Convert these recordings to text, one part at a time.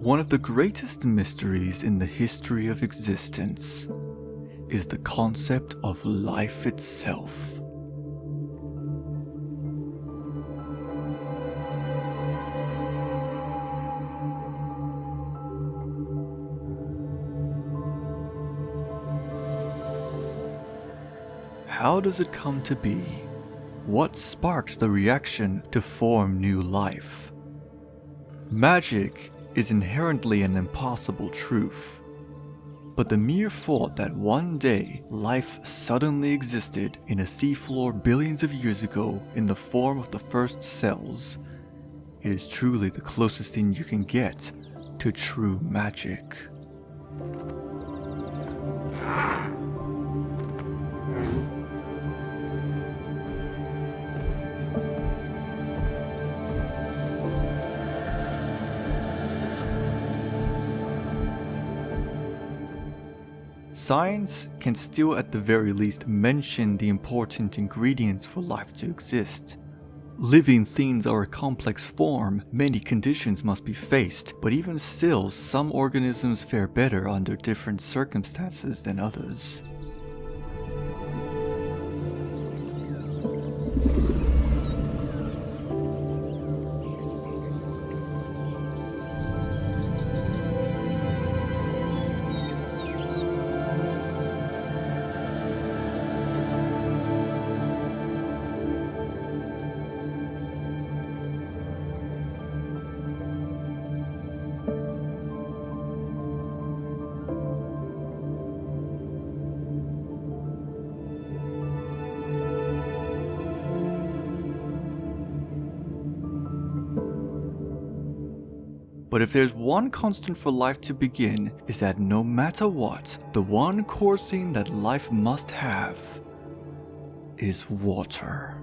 One of the greatest mysteries in the history of existence is the concept of life itself. How does it come to be? What sparked the reaction to form new life? Magic is inherently an impossible truth, but the mere thought that one day life suddenly existed in a seafloor billions of years ago in the form of the first cells, it is truly the closest thing you can get to true magic. Science can still at the very least mention the important ingredients for life to exist. Living things are a complex form, many conditions must be faced, but even still some organisms fare better under different circumstances than others. But if there's one constant for life to begin, is that no matter what, the one core thing that life must have is water.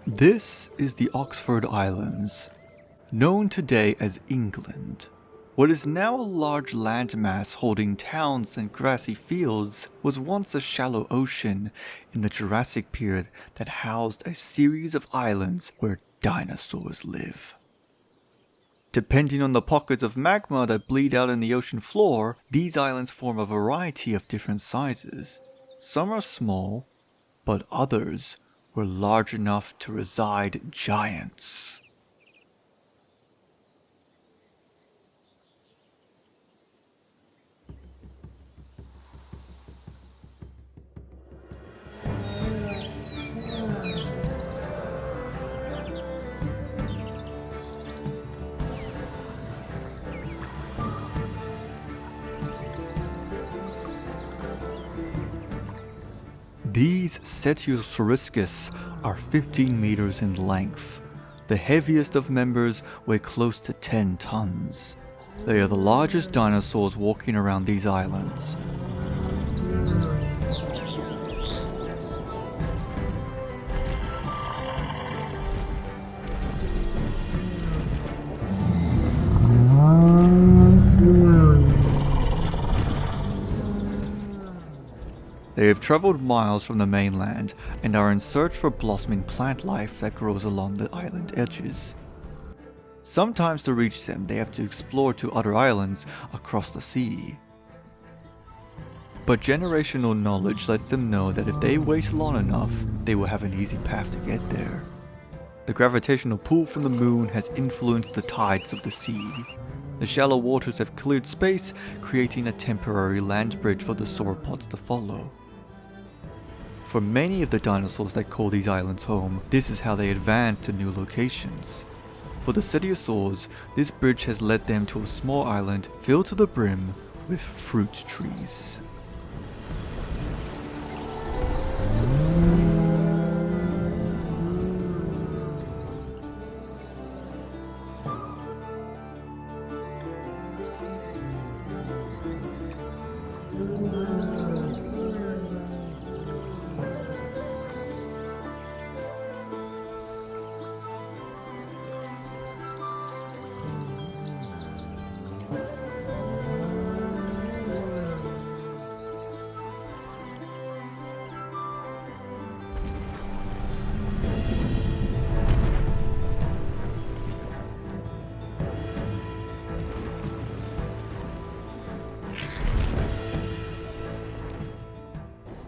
This is the Oxford Islands, known today as England. What is now a large landmass holding towns and grassy fields was once a shallow ocean in the Jurassic period that housed a series of islands where dinosaurs live. Depending on the pockets of magma that bleed out in the ocean floor, these islands form a variety of different sizes. Some are small, but others were large enough to reside giants. These Cetiosauriscus are 15 meters in length. The heaviest of members weigh close to 10 tons. They are the largest dinosaurs walking around these islands. They have traveled miles from the mainland and are in search for blossoming plant life that grows along the island edges. Sometimes to reach them, they have to explore to other islands across the sea. But generational knowledge lets them know that if they wait long enough, they will have an easy path to get there. The gravitational pull from the moon has influenced the tides of the sea. The shallow waters have cleared space, creating a temporary land bridge for the sauropods to follow. For many of the dinosaurs that call these islands home, this is how they advance to new locations. For the Cetiosaurs, this bridge has led them to a small island filled to the brim with fruit trees.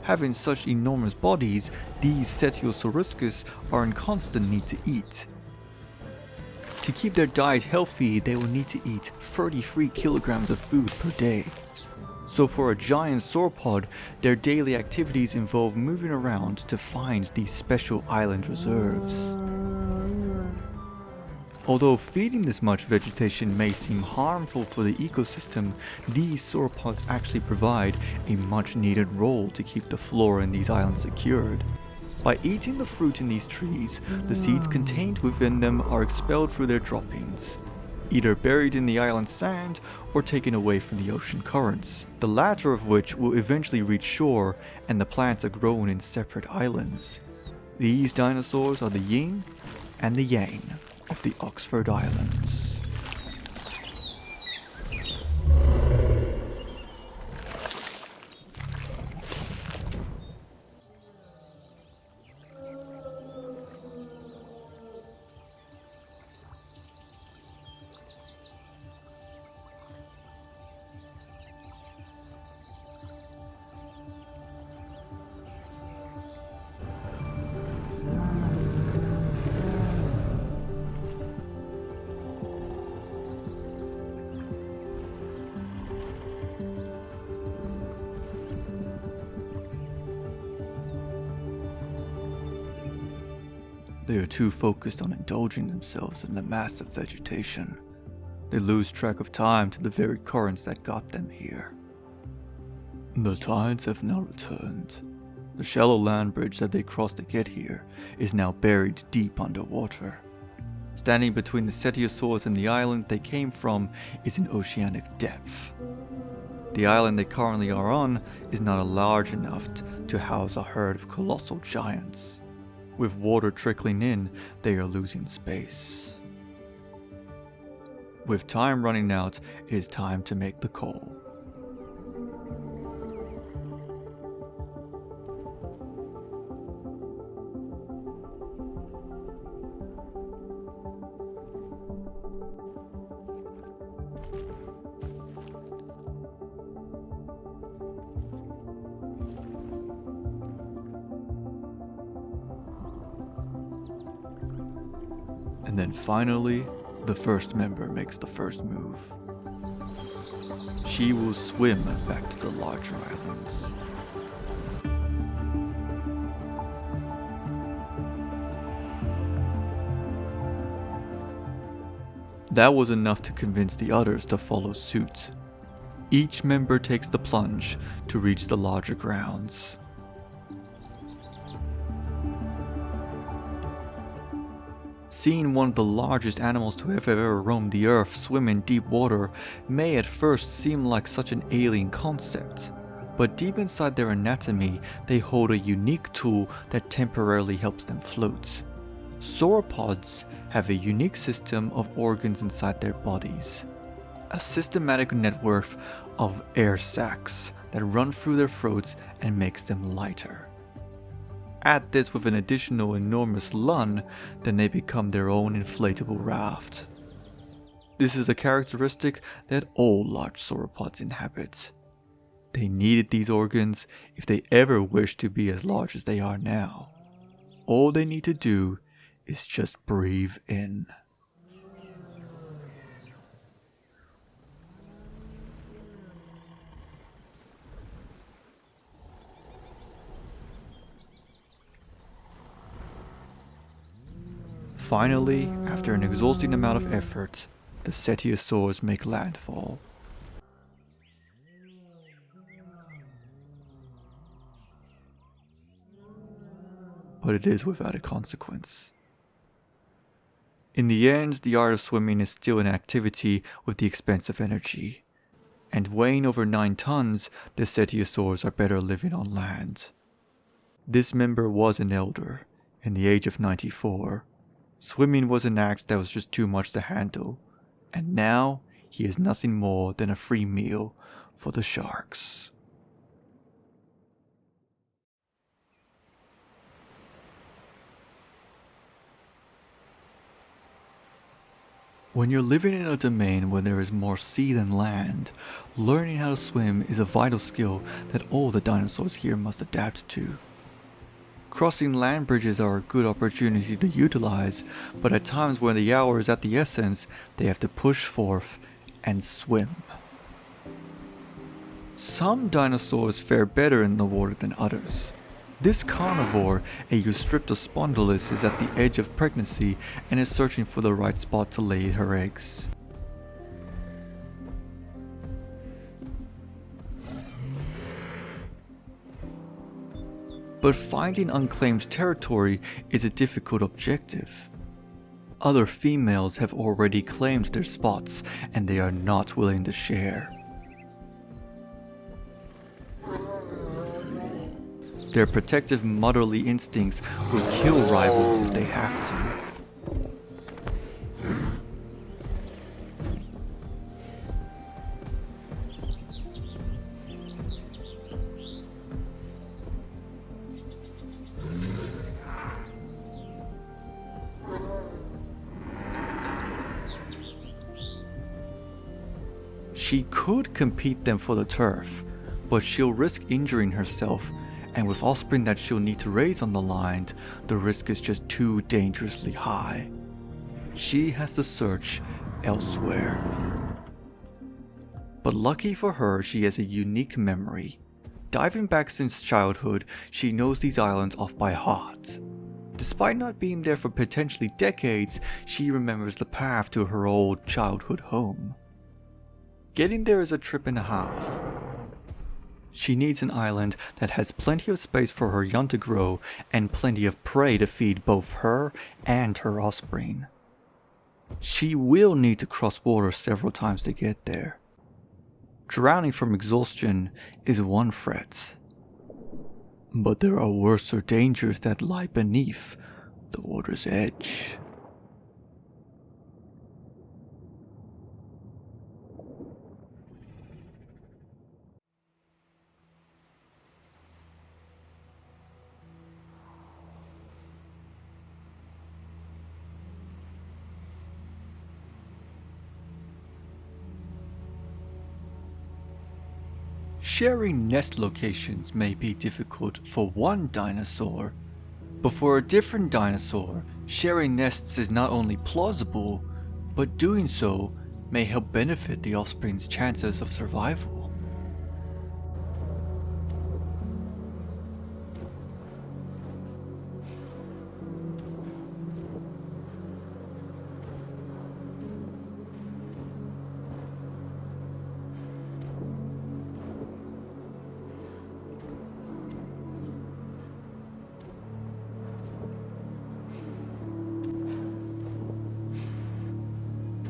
Having such enormous bodies, these Cetiosauruscus are in constant need to eat. To keep their diet healthy, they will need to eat 33 kilograms of food per day. So for a giant sauropod, their daily activities involve moving around to find these special island reserves. Although feeding this much vegetation may seem harmful for the ecosystem, these sauropods actually provide a much needed role to keep the flora in these islands secured. By eating the fruit in these trees, the seeds contained within them are expelled through their droppings, either buried in the island's sand or taken away from the ocean currents, the latter of which will eventually reach shore and the plants are grown in separate islands. These dinosaurs are the yin and the yang of the Oxford Islands. They are too focused on indulging themselves in the massive vegetation. They lose track of time to the very currents that got them here. The tides have now returned. The shallow land bridge that they crossed to get here is now buried deep underwater. Standing between the Cetiosaurs and the island they came from is in oceanic depth. The island they currently are on is not large enough to house a herd of colossal giants. With water trickling in, they are losing space. With time running out, it is time to make the call. And then finally, the first member makes the first move. She will swim back to the larger islands. That was enough to convince the others to follow suit. Each member takes the plunge to reach the larger grounds. Seeing one of the largest animals to have ever roamed the earth swim in deep water may at first seem like such an alien concept, but deep inside their anatomy, they hold a unique tool that temporarily helps them float. Sauropods have a unique system of organs inside their bodies, a systematic network of air sacs that run through their throats and makes them lighter. Add this with an additional enormous lung, then they become their own inflatable raft. This is a characteristic that all large sauropods inhabit. They needed these organs if they ever wish to be as large as they are now. All they need to do is just breathe in. Finally, after an exhausting amount of effort, the cetiosaurs make landfall. But it is without a consequence. In the end, the art of swimming is still an activity with the expense of energy, and weighing over 9 tons, the cetiosaurs are better living on land. This member was an elder, in the age of 94. Swimming was an act that was just too much to handle, and now he is nothing more than a free meal for the sharks. When you're living in a domain where there is more sea than land, learning how to swim is a vital skill that all the dinosaurs here must adapt to. Crossing land bridges are a good opportunity to utilize, but at times when the hour is at the essence, they have to push forth and swim. Some dinosaurs fare better in the water than others. This carnivore, a Eustriptospondylus, is at the edge of pregnancy and is searching for the right spot to lay her eggs. But finding unclaimed territory is a difficult objective. Other females have already claimed their spots and they are not willing to share. Their protective motherly instincts will kill rivals if they have to. She could compete them for the turf, but she'll risk injuring herself, and with offspring that she'll need to raise on the line, the risk is just too dangerously high. She has to search elsewhere. But lucky for her, she has a unique memory. Diving back since childhood, she knows these islands off by heart. Despite not being there for potentially decades, she remembers the path to her old childhood home. Getting there is a trip and a half. She needs an island that has plenty of space for her young to grow and plenty of prey to feed both her and her offspring. She will need to cross water several times to get there. Drowning from exhaustion is one threat, but there are worser dangers that lie beneath the water's edge. Sharing nest locations may be difficult for one dinosaur, but for a different dinosaur, sharing nests is not only plausible, but doing so may help benefit the offspring's chances of survival.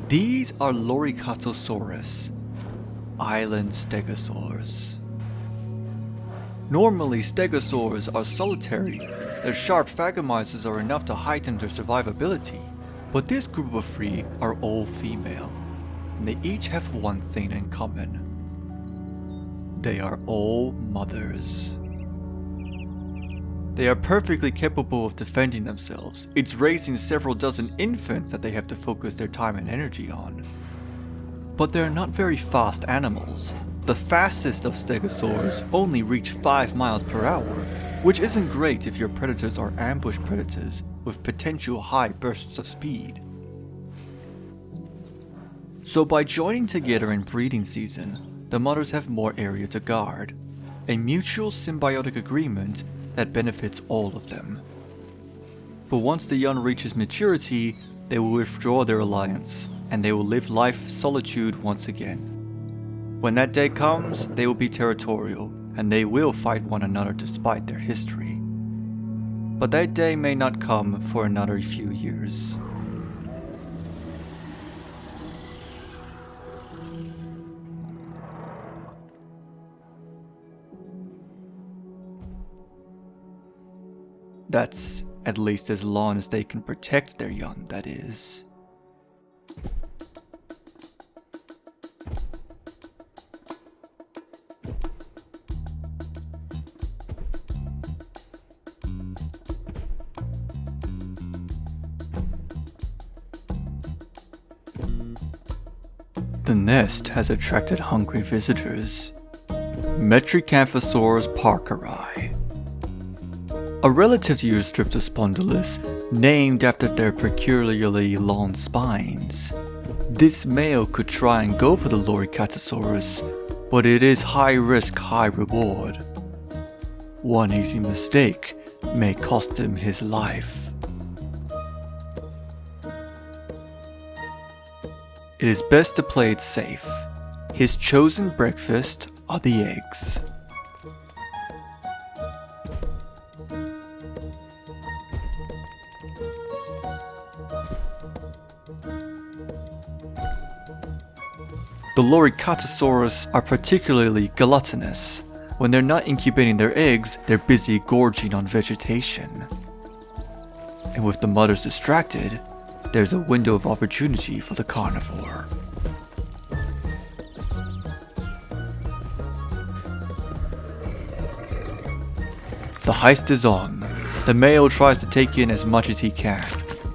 These are Loricatosaurus, island stegosaurs. Normally, stegosaurs are solitary. Their sharp phagomisers are enough to heighten their survivability, but this group of 3 are all female, and they each have one thing in common. They are all mothers. They are perfectly capable of defending themselves. It's raising several dozen infants that they have to focus their time and energy on. But they're not very fast animals. The fastest of stegosaurs only reach 5 miles per hour, which isn't great if your predators are ambush predators with potential high bursts of speed. So by joining together in breeding season, the mothers have more area to guard. A mutual symbiotic agreement that benefits all of them. But once the young reaches maturity, they will withdraw their alliance, and they will live life solitude once again. When that day comes, they will be territorial, and they will fight one another despite their history. But that day may not come for another few years. That's at least as long as they can protect their young, that is. The nest has attracted hungry visitors. Metricanthosaurus parkeri. A relative to Eustriptospondylus, named after their peculiarly long spines. This male could try and go for the Loricatosaurus, but it is high risk, high reward. One easy mistake may cost him his life. It is best to play it safe. His chosen breakfast are the eggs. The Loricatosaurus are particularly gluttonous. When they're not incubating their eggs, they're busy gorging on vegetation. And with the mothers distracted, there's a window of opportunity for the carnivore. The heist is on. The male tries to take in as much as he can.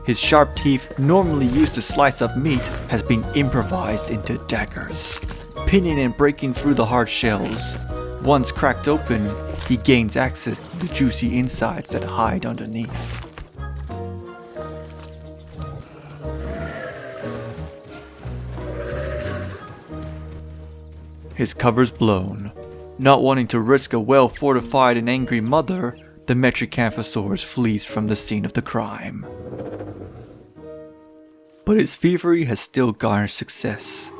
His sharp teeth, normally used to slice up meat, has been improvised into daggers, pinning and breaking through the hard shells. Once cracked open, he gains access to the juicy insides that hide underneath. His cover's blown. Not wanting to risk a well-fortified and angry mother, the Metricanthosaurus flees from the scene of the crime. But his thievery has still garnered success.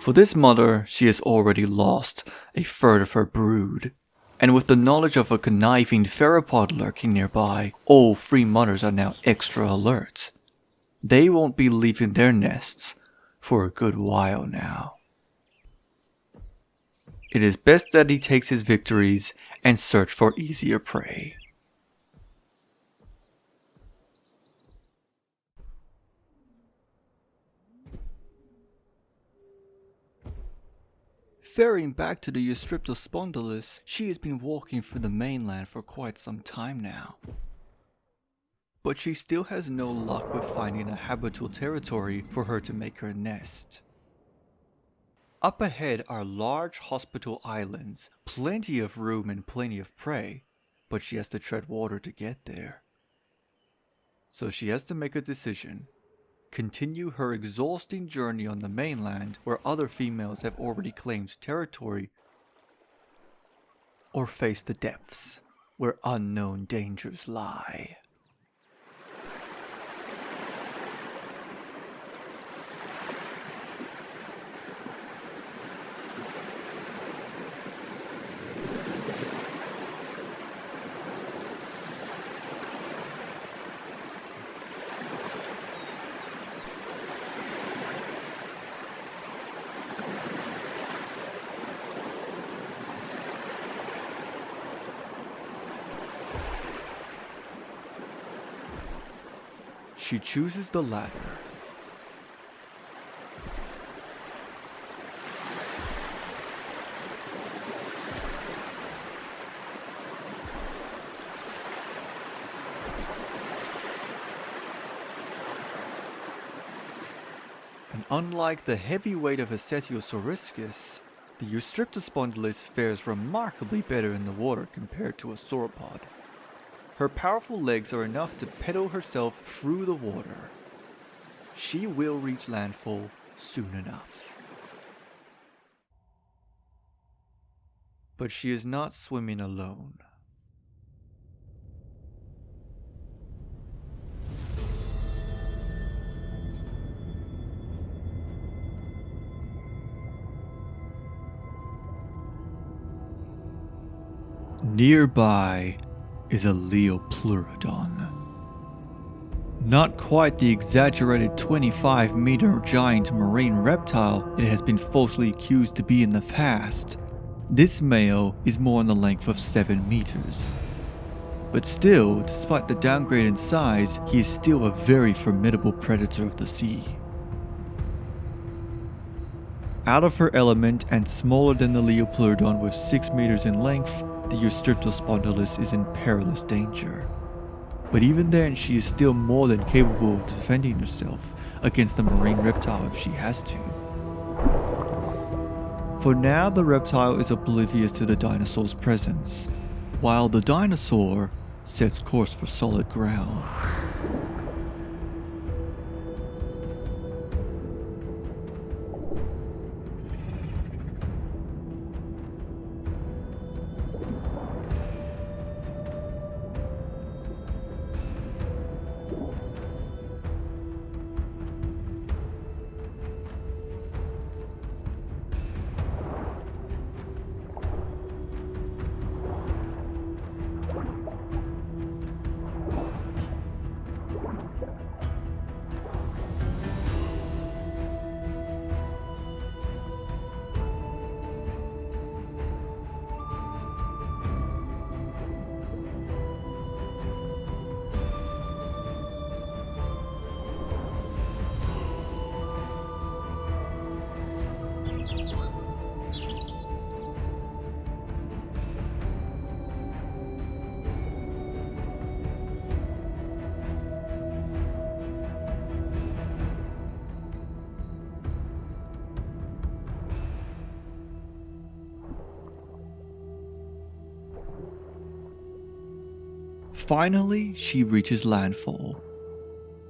For this mother, she has already lost a third of her brood. And with the knowledge of a conniving theropod lurking nearby, all three mothers are now extra alert. They won't be leaving their nests for a good while now. It is best that he takes his victories and search for easier prey. Ferrying back to the Eustriptospondylus, she has been walking through the mainland for quite some time now. But she still has no luck with finding a habitable territory for her to make her nest. Up ahead are large hospital islands, plenty of room and plenty of prey, but she has to tread water to get there. So she has to make a decision. Continue her exhausting journey on the mainland where other females have already claimed territory, or face the depths where unknown dangers lie. She chooses the latter. And unlike the heavy weight of Acetiosauriscus, the Eustriptospondylus fares remarkably better in the water compared to a sauropod. Her powerful legs are enough to pedal herself through the water. She will reach landfall soon enough. But she is not swimming alone. Nearby is a Liopleurodon. Not quite the exaggerated 25-meter giant marine reptile it has been falsely accused to be in the past. This male is more in the length of 7 meters. But still, despite the downgrade in size, he is still a very formidable predator of the sea. Out of her element and smaller than the Liopleurodon with 6 meters in length, the Eustriptospondylus is in perilous danger. But even then, she is still more than capable of defending herself against the marine reptile if she has to. For now, the reptile is oblivious to the dinosaur's presence, while the dinosaur sets course for solid ground. Finally, she reaches landfall.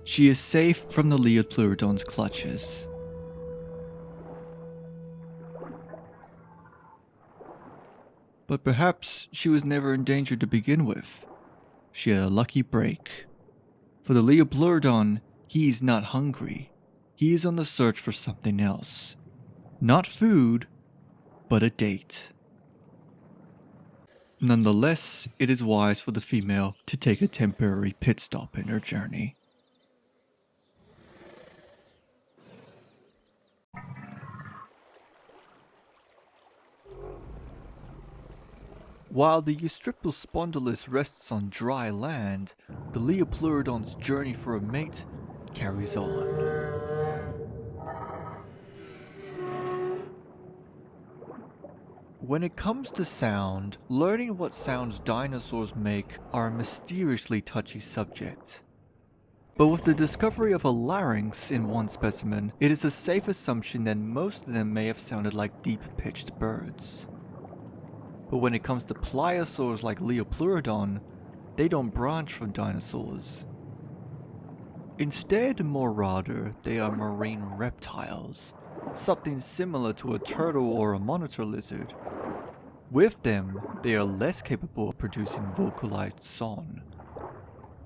She is safe from the Liopleurodon's clutches. But perhaps she was never in danger to begin with. She had a lucky break. For the Liopleurodon, he is not hungry. He is on the search for something else. Not food, but a date. Nonetheless, it is wise for the female to take a temporary pit stop in her journey. While the Eustriptospondylus rests on dry land, the Liopleurodon's journey for a mate carries on. When it comes to sound, learning what sounds dinosaurs make are a mysteriously touchy subject. But with the discovery of a larynx in one specimen, it is a safe assumption that most of them may have sounded like deep-pitched birds. But when it comes to pliosaurs like Liopleurodon, they don't branch from dinosaurs. Instead, more rather, they are marine reptiles, something similar to a turtle or a monitor lizard. With them, they are less capable of producing vocalized song.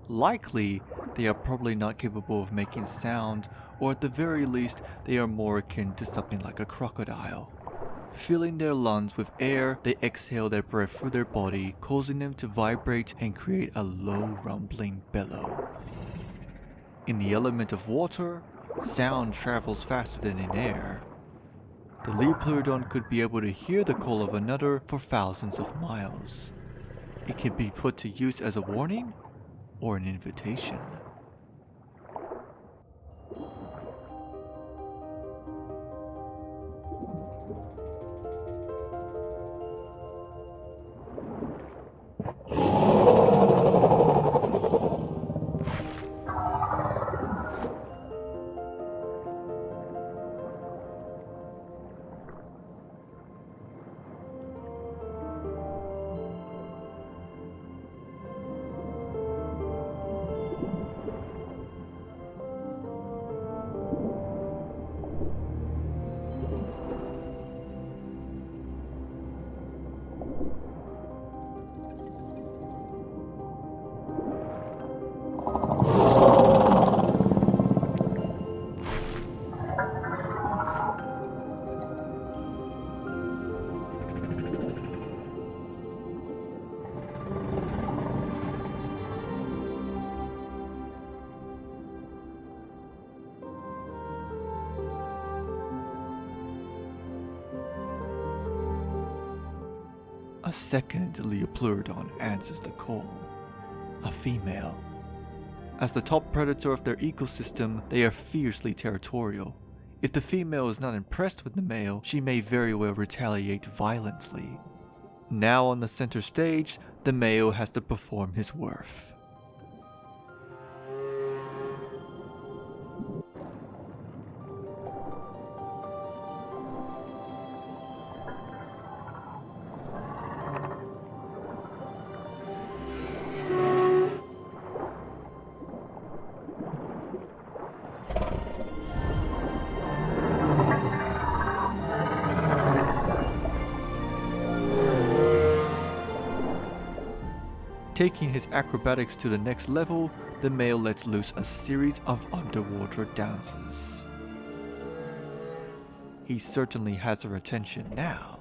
Likely, they are probably not capable of making sound, or at the very least, they are more akin to something like a crocodile. Filling their lungs with air, they exhale their breath through their body, causing them to vibrate and create a low rumbling bellow. In the element of water, sound travels faster than in air. The Liopleurodon could be able to hear the call of another for thousands of miles. It can be put to use as a warning or an invitation. A second Liopleurodon answers the call. A female. As the top predator of their ecosystem, they are fiercely territorial. If the female is not impressed with the male, she may very well retaliate violently. Now on the center stage, the male has to perform his worth. Taking his acrobatics to the next level, the male lets loose a series of underwater dances. He certainly has her attention now.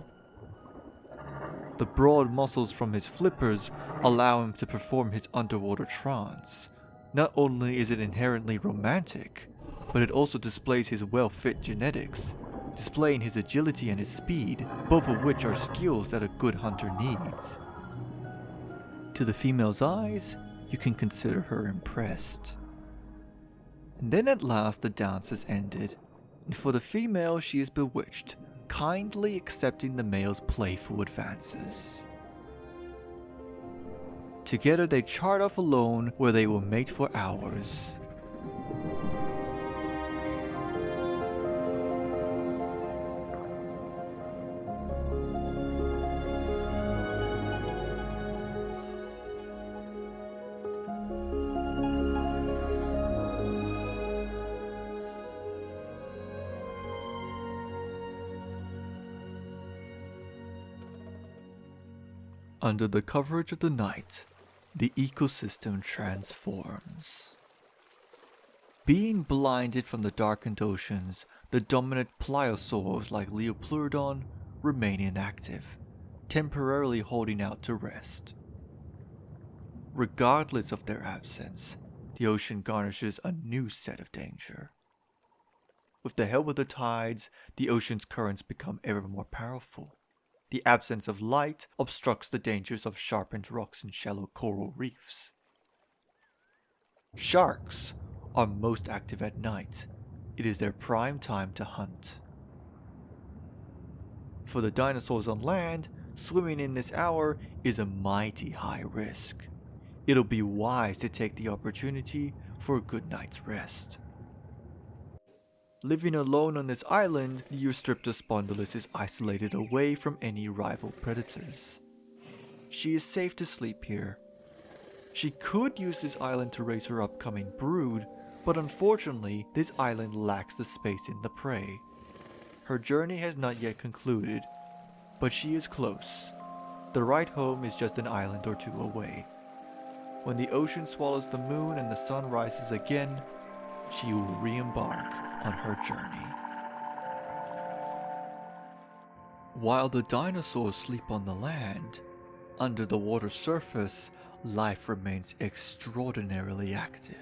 The broad muscles from his flippers allow him to perform his underwater trance. Not only is it inherently romantic, but it also displays his well-fit genetics, displaying his agility and his speed, both of which are skills that a good hunter needs. To the female's eyes, you can consider her impressed. And then at last the dance has ended, and for the female she is bewitched, kindly accepting the male's playful advances. Together they chart off alone where they will mate for hours. Under the coverage of the night, the ecosystem transforms. Being blinded from the darkened oceans, the dominant pliosaurs like Liopleurodon remain inactive, temporarily holding out to rest. Regardless of their absence, the ocean garnishes a new set of danger. With the help of the tides, the ocean's currents become ever more powerful. The absence of light obstructs the dangers of sharpened rocks and shallow coral reefs. Sharks are most active at night. It is their prime time to hunt. For the dinosaurs on land, swimming in this hour is a mighty high risk. It'll be wise to take the opportunity for a good night's rest. Living alone on this island, the Eustriptospondylus is isolated away from any rival predators. She is safe to sleep here. She could use this island to raise her upcoming brood, but unfortunately, this island lacks the space in the prey. Her journey has not yet concluded, but she is close. The right home is just an island or two away. When the ocean swallows the moon and the sun rises again, she will re-embark on her journey. While the dinosaurs sleep on the land, under the water surface, life remains extraordinarily active.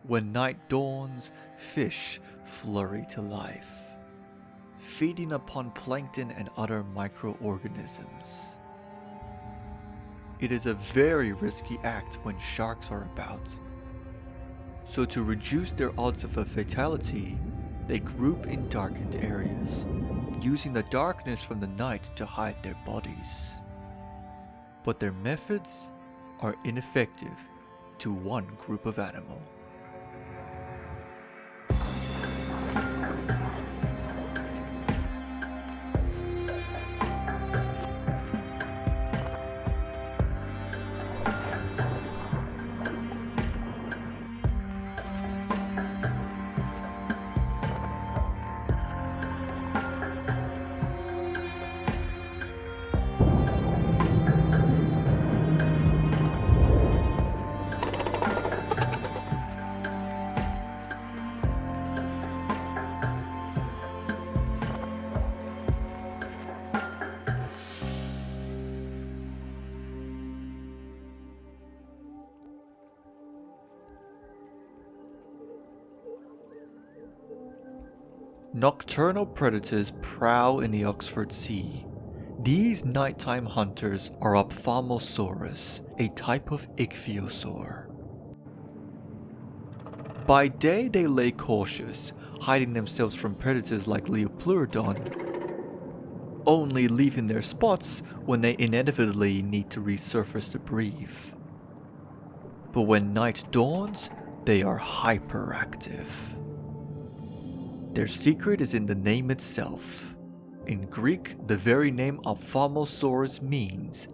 When night dawns, fish flurry to life, feeding upon plankton and other microorganisms. It is a very risky act when sharks are about. So to reduce their odds of a fatality, they group in darkened areas, using the darkness from the night to hide their bodies. But their methods are ineffective to one group of animal. Nocturnal predators prowl in the Oxford Sea, These nighttime hunters are Ophthalmosaurus, a type of ichthyosaur. By day they lay cautious, hiding themselves from predators like Liopleurodon, only leaving their spots when they inevitably need to resurface to breathe. But when night dawns, they are hyperactive. Their secret is in the name itself. In Greek, the very name Ophthalmosaurus means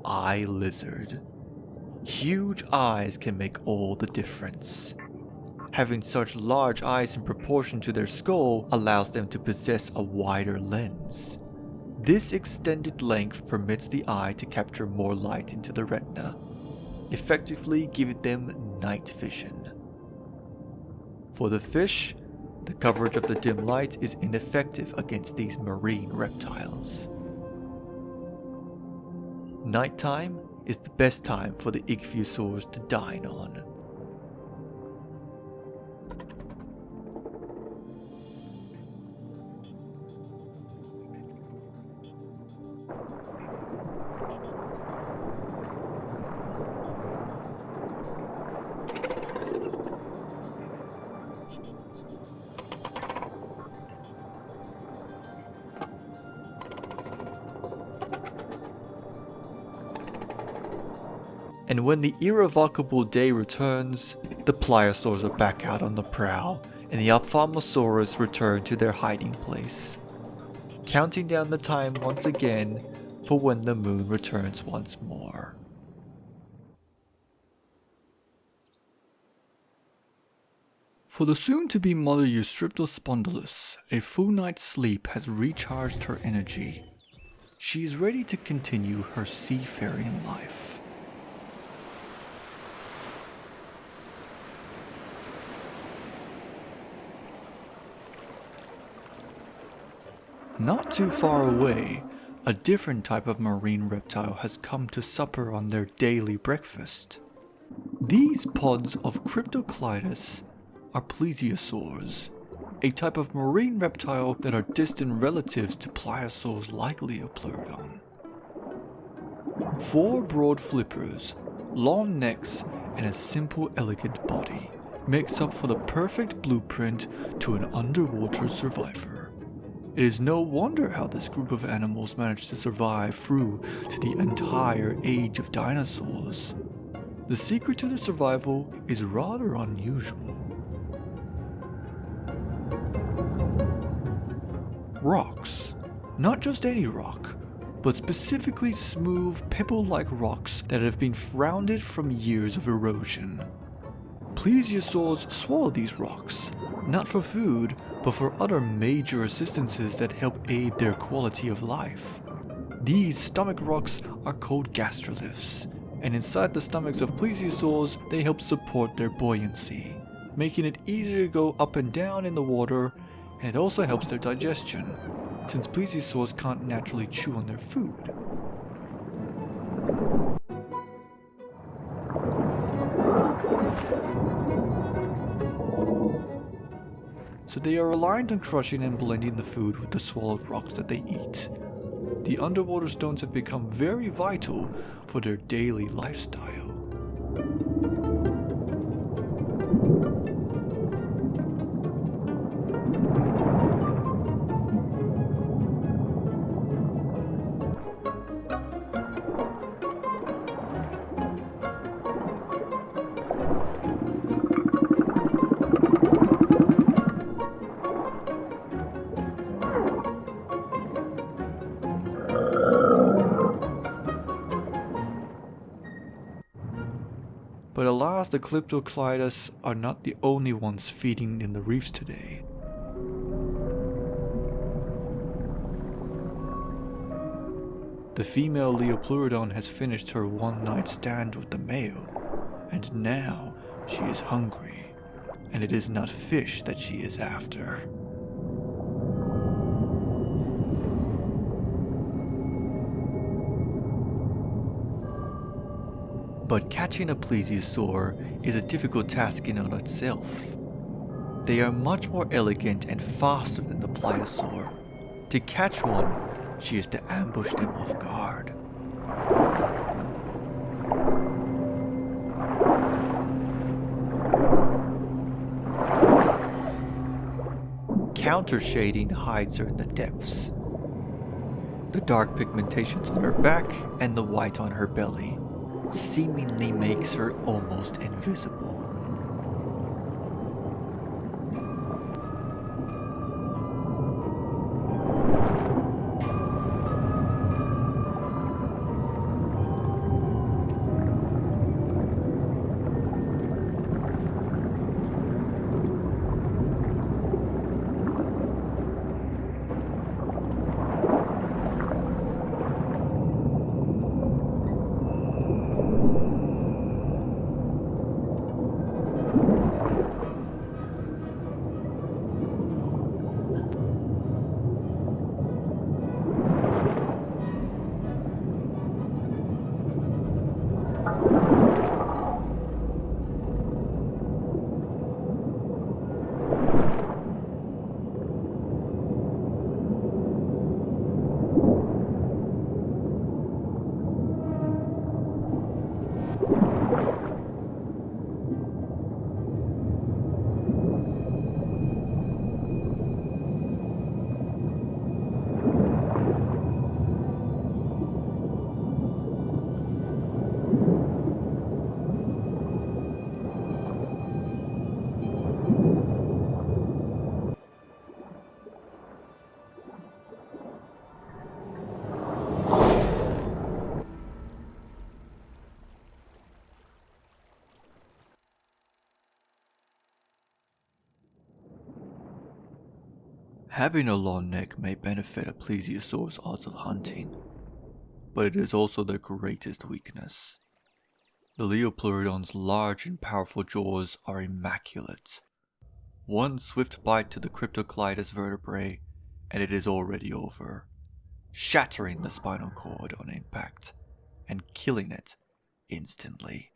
eye lizard. Huge eyes can make all the difference. Having such large eyes in proportion to their skull allows them to possess a wider lens. This extended length permits the eye to capture more light into the retina, effectively giving them night vision. For the fish, the coverage of the dim light is ineffective against these marine reptiles. Nighttime is the best time for the ichthyosaurs to dine on. And when the irrevocable day returns, the pliosaurs are back out on the prowl, and the Ophthalmosaurus return to their hiding place, counting down the time once again for when the moon returns once more. For the soon-to-be mother Eustriptospondylus, a full night's sleep has recharged her energy. She is ready to continue her seafaring life. Not too far away, a different type of marine reptile has come to supper on their daily breakfast. These pods of Cryptoclydus are plesiosaurs, a type of marine reptile that are distant relatives to pliosaurs like Liopleurodon. 4 broad flippers, long necks, and a simple elegant body makes up for the perfect blueprint to an underwater survivor. It is no wonder how this group of animals managed to survive through to the entire age of dinosaurs. The secret to their survival is rather unusual. Rocks. Not just any rock, but specifically smooth, pebble-like rocks that have been rounded from years of erosion. Plesiosaurs swallow these rocks, not for food, but for other major assistances that help aid their quality of life. These stomach rocks are called gastroliths, and inside the stomachs of plesiosaurs they help support their buoyancy, making it easier to go up and down in the water, and it also helps their digestion, since plesiosaurs can't naturally chew on their food. So they are reliant on crushing and blending the food with the swallowed rocks that they eat. The underwater stones have become very vital for their daily lifestyle. But alas, the Cryptoclydus are not the only ones feeding in the reefs today. The female Liopleurodon has finished her one-night stand with the male, and now she is hungry, and it is not fish that she is after. But catching a plesiosaur is a difficult task in and of itself. They are much more elegant and faster than the pliosaur. To catch one, she is to ambush them off guard. Counter shading hides her in the depths. The dark pigmentations on her back and the white on her belly seemingly makes her almost invisible. Having a long neck may benefit a plesiosaur's odds of hunting, but it is also their greatest weakness. The Liopleurodon's large and powerful jaws are immaculate. One swift bite to the Cryptocleidos vertebrae and it is already over, shattering the spinal cord on impact and killing it instantly.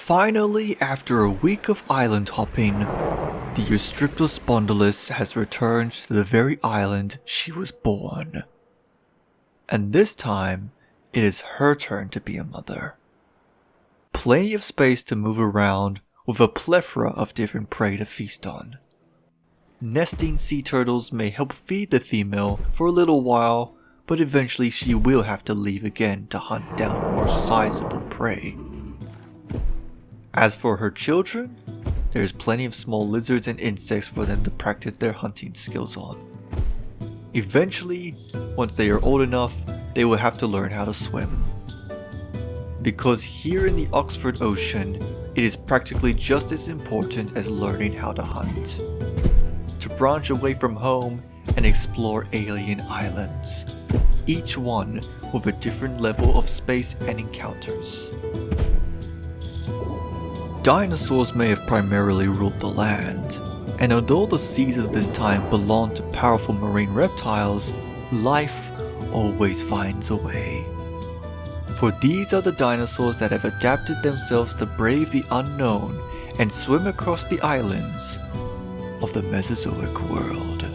Finally, after a week of island hopping, the Eustriptospondylus has returned to the very island she was born. And this time, it is her turn to be a mother. Plenty of space to move around with a plethora of different prey to feast on. Nesting sea turtles may help feed the female for a little while, but eventually she will have to leave again to hunt down more sizable prey. As for her children, there's plenty of small lizards and insects for them to practice their hunting skills on. Eventually, once they are old enough, they will have to learn how to swim. Because here in the Oxford Ocean, it is practically just as important as learning how to hunt. To branch away from home and explore alien islands, each one with a different level of space and encounters. Dinosaurs may have primarily ruled the land, and although the seas of this time belonged to powerful marine reptiles, life always finds a way. For these are the dinosaurs that have adapted themselves to brave the unknown and swim across the islands of the Mesozoic world.